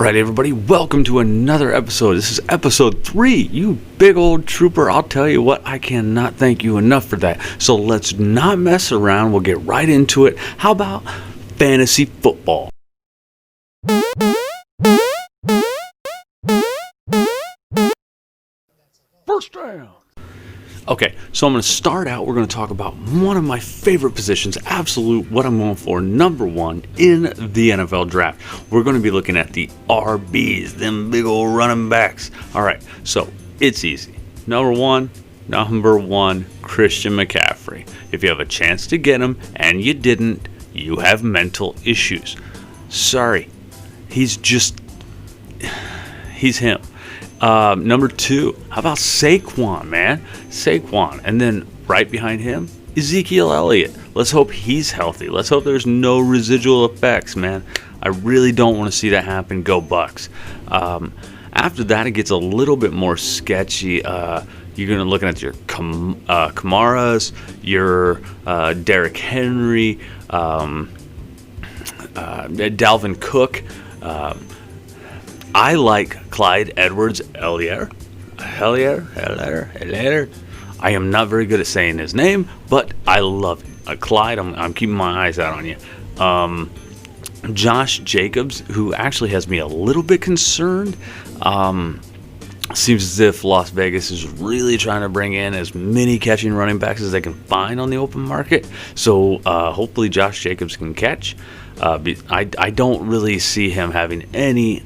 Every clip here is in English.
Alright everybody, welcome to another episode. This is episode 3. You big old trooper, I'll tell you what, I cannot thank you enough for that. So let's not mess around, we'll get right into it. How about fantasy football? First down. Okay, so I'm going to start out, we're going to talk about one of my favorite positions, absolute what I'm going for, number one in the NFL draft. We're going to be looking at the RBs, them big old running backs. All right, so it's easy. Number one, Christian McCaffrey. If you have a chance to get him and you didn't, you have mental issues. Sorry, he's him. Number two, how about Saquon, man? Saquon. And then right behind him, Ezekiel Elliott. Let's hope he's healthy. Let's hope there's no residual effects, man. I really don't want to see that happen. Go Bucks. After that, it gets a little bit more sketchy. You're going to looking at your Kamaras, your Derrick Henry, Dalvin Cook. I like Clyde Edwards-Helaire. I am not very good at saying his name, but I love it. Clyde, I'm keeping my eyes out on you. Josh Jacobs, who actually has me a little bit concerned. Seems as if Las Vegas is really trying to bring in as many catching running backs as they can find on the open market. So hopefully Josh Jacobs can catch. I don't really see him having any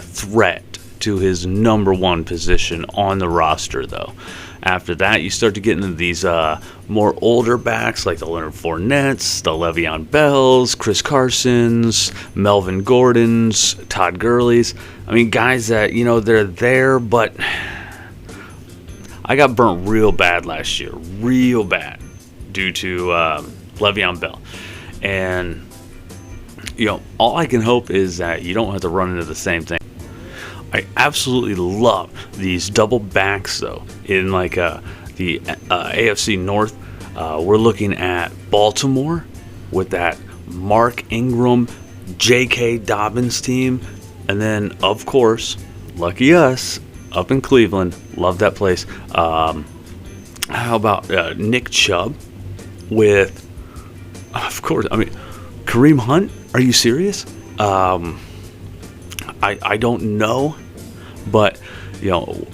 threat to his number one position on the roster, though. After that, you start to get into these more older backs like the Leonard Fournettes, the Le'Veon Bells, Chris Carsons, Melvin Gordons, Todd Gurley's. I mean, guys that, they're there, but I got burnt real bad last year. Real bad due to Le'Veon Bell. And all I can hope is that you don't have to run into the same thing. I absolutely love these double backs, though. In the AFC North, we're looking at Baltimore with that Mark Ingram, J.K. Dobbins team. And then, of course, lucky us, up in Cleveland. Love that place. How about Nick Chubb with, of course, Kareem Hunt? Are you serious? I don't know, but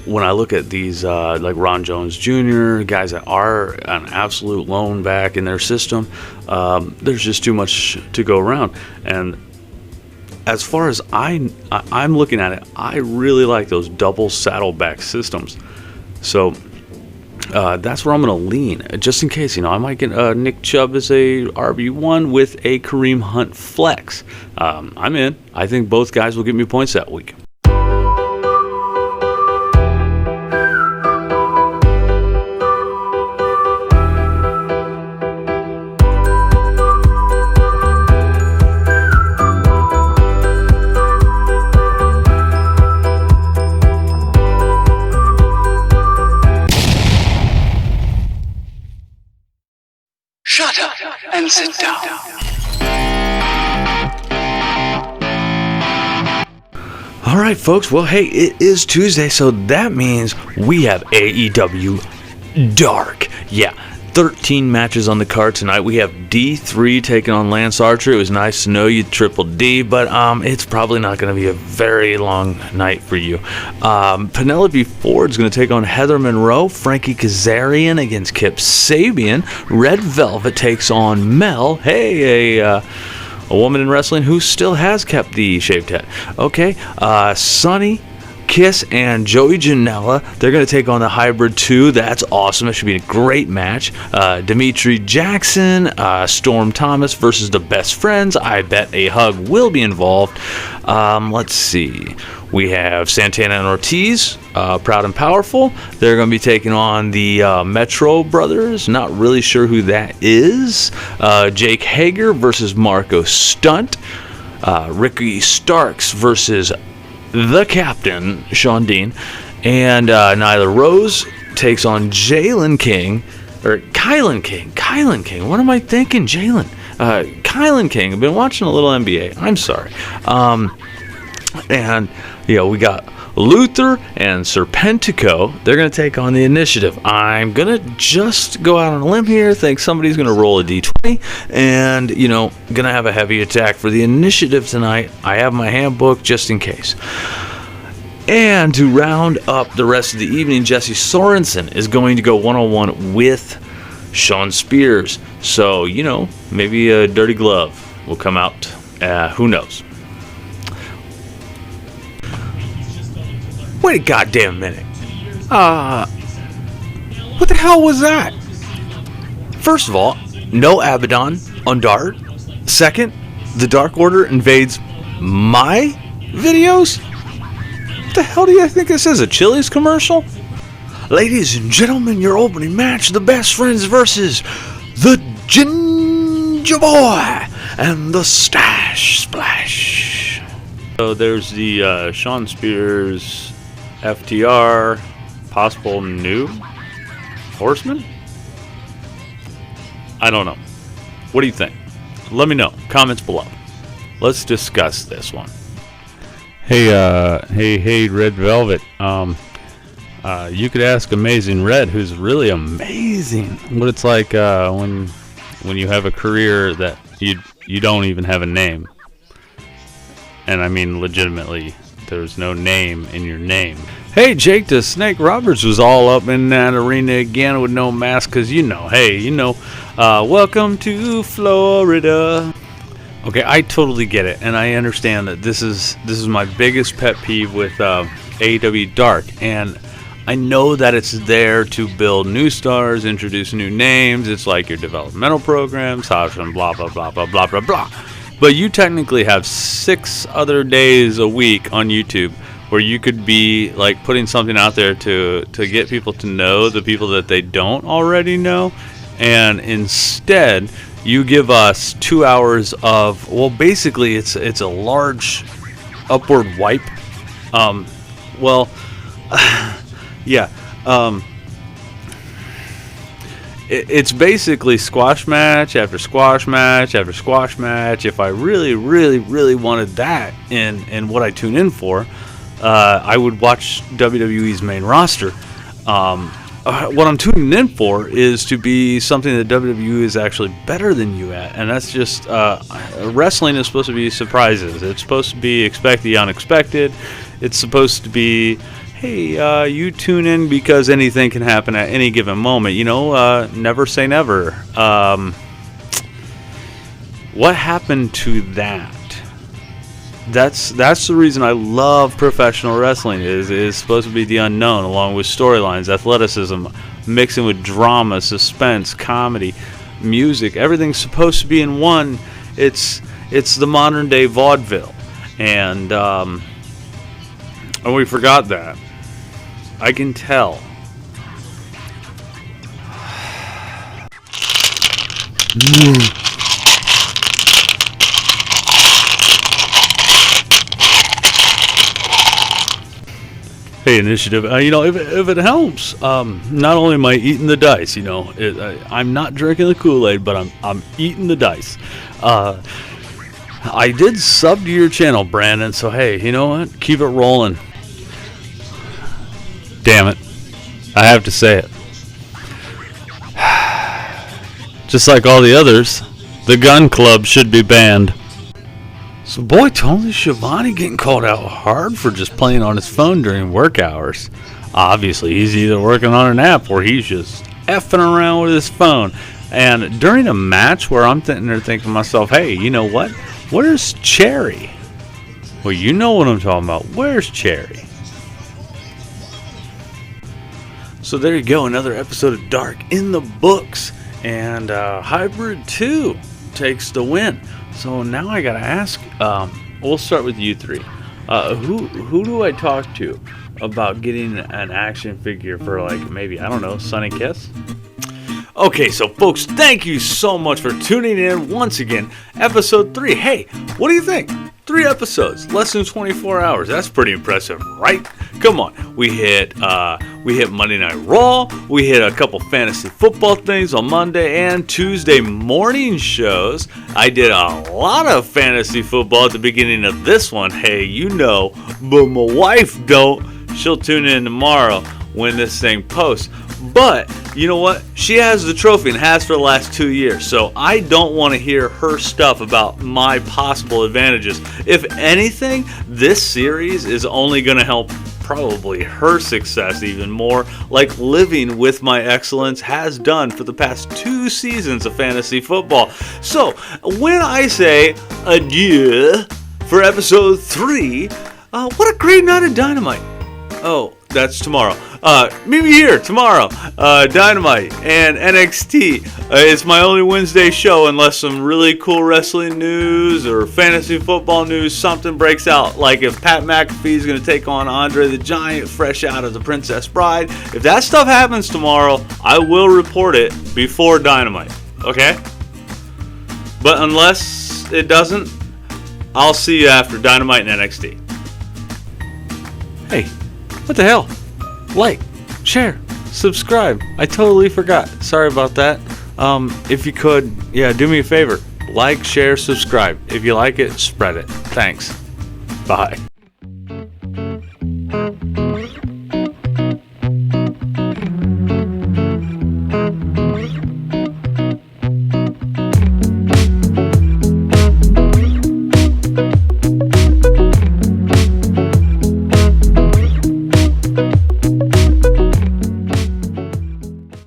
when I look at these like Ron Jones Jr., guys that are an absolute lone back in their system, there's just too much to go around. And as far as I'm looking at it, I really like those double saddleback systems. So that's where I'm going to lean, just in case. I might get Nick Chubb as a RB1 with a Kareem Hunt flex. I'm in. I think both guys will get me points that week. Shut up and sit down. All right, folks. Well, hey, it is Tuesday, so that means we have AEW Dark. Yeah, 13 matches on the card tonight. We have D3 taking on Lance Archer. It was nice to know you, Triple D, but it's probably not going to be a very long night for you. Penelope Ford's going to take on Heather Monroe. Frankie Kazarian against Kip Sabian. Red Velvet takes on Mel. Hey, a woman in wrestling who still has kept the shaved head. Okay, Sonny Kiss and Joey Janela, they're going to take on the Hybrid 2. That's awesome. It should be a great match. Dimitri Jackson, Storm Thomas versus the Best Friends. I bet a hug will be involved. Let's see. We have Santana and Ortiz, Proud and Powerful. They're going to be taking on the Metro Brothers. Not really sure who that is. Jake Hager versus Marco Stunt. Ricky Starks versus the captain, Sean Dean, and Nyla Rose takes on Kylan King. What am I thinking? Kylan King. I've been watching a little NBA. I'm sorry. And, we got Luther and Serpentico. They're going to take on the Initiative. I'm going to just go out on a limb here, think somebody's going to roll a d20, and, going to have a heavy attack for the Initiative tonight. I have my handbook just in case. And to round up the rest of the evening, Jesse Sorensen is going to go one-on-one with Sean Spears. So, maybe a dirty glove will come out. Who knows? Wait a goddamn minute. What the hell was that? First of all, no Abaddon on Dark. Second, the Dark Order invades my videos? What the hell do you think this is, a Chili's commercial? Ladies and gentlemen, your opening match, the Best Friends versus the Ginger Boy and the Stash Splash. So there's the Sean Spears, FTR, possible new Horseman? I don't know. What do you think? Let me know. Comments below. Let's discuss this one. Hey, Red Velvet. You could ask Amazing Red, who's really amazing, what it's like when you have a career that you don't even have a name. And I mean legitimately, there's no name in your name. Hey, Jake the Snake Roberts was all up in that arena again with no mask, because welcome to Florida. Okay, I totally get it, and I understand that this is my biggest pet peeve with AEW Dark, and I know that it's there to build new stars, introduce new names. It's like your developmental programs, and blah blah blah blah blah blah blah. But you technically have 6 other days a week on YouTube where you could be like putting something out there to get people to know the people that they don't already know, and instead you give us 2 hours of, well, basically it's a large upward wipe. Yeah. It's basically squash match after squash match after squash match. If I really, really, really wanted that in what I tune in for, I would watch WWE's main roster. What I'm tuning in for is to be something that WWE is actually better than you at, and that's just wrestling is supposed to be surprises. It's supposed to be expect the unexpected. It's supposed to be, hey, you tune in because anything can happen at any given moment. Never say never. What happened to that? That's the reason I love professional wrestling. Is supposed to be the unknown, along with storylines, athleticism, mixing with drama, suspense, comedy, music. Everything's supposed to be in one. It's the modern day vaudeville, and we forgot that. I can tell. Hey, Initiative, if it helps, not only am I eating the dice, I'm not drinking the Kool-Aid, but I'm eating the dice. I did sub to your channel, Brandon, so hey, you know what? Keep it rolling. Damn it. I have to say it. Just like all the others, the gun club should be banned. So boy, Tony Schiavone getting called out hard for just playing on his phone during work hours. Obviously, he's either working on an app or he's just effing around with his phone. And during a match where I'm sitting there thinking to myself, hey, you know what? Where's Cherry? Well, you know what I'm talking about. Where's Cherry? So there you go, another episode of Dark in the books, and Hybrid 2 takes the win. So now I gotta ask, we'll start with you three. Who do I talk to about getting an action figure for, like, maybe, I don't know, Sunny Kiss? Okay, so folks, thank you so much for tuning in once again. Episode 3. Hey, what do you think? 3 episodes, less than 24 hours. That's pretty impressive, right? Come on. We hit Monday Night Raw. We hit a couple fantasy football things on Monday and Tuesday morning shows. I did a lot of fantasy football at the beginning of this one. Hey, you know, but my wife don't. She'll tune in tomorrow when this thing posts. But you know what? She has the trophy and has for the last 2 years. So I don't want to hear her stuff about my possible advantages. If anything, this series is only going to help probably her success even more, like Living with My Excellence has done for the past 2 seasons of fantasy football. So when I say adieu for episode 3, what a great night of Dynamite. Oh, that's tomorrow. Meet me here tomorrow. Dynamite and NXT. It's my only Wednesday show unless some really cool wrestling news or fantasy football news, something breaks out. Like if Pat McAfee is going to take on Andre the Giant fresh out of The Princess Bride. If that stuff happens tomorrow, I will report it before Dynamite. Okay? But unless it doesn't, I'll see you after Dynamite and NXT. Hey, what the hell? Like, share, subscribe. I totally forgot. Sorry about that. If you could, do me a favor. Like, share, subscribe. If you like it, spread it. Thanks. Bye.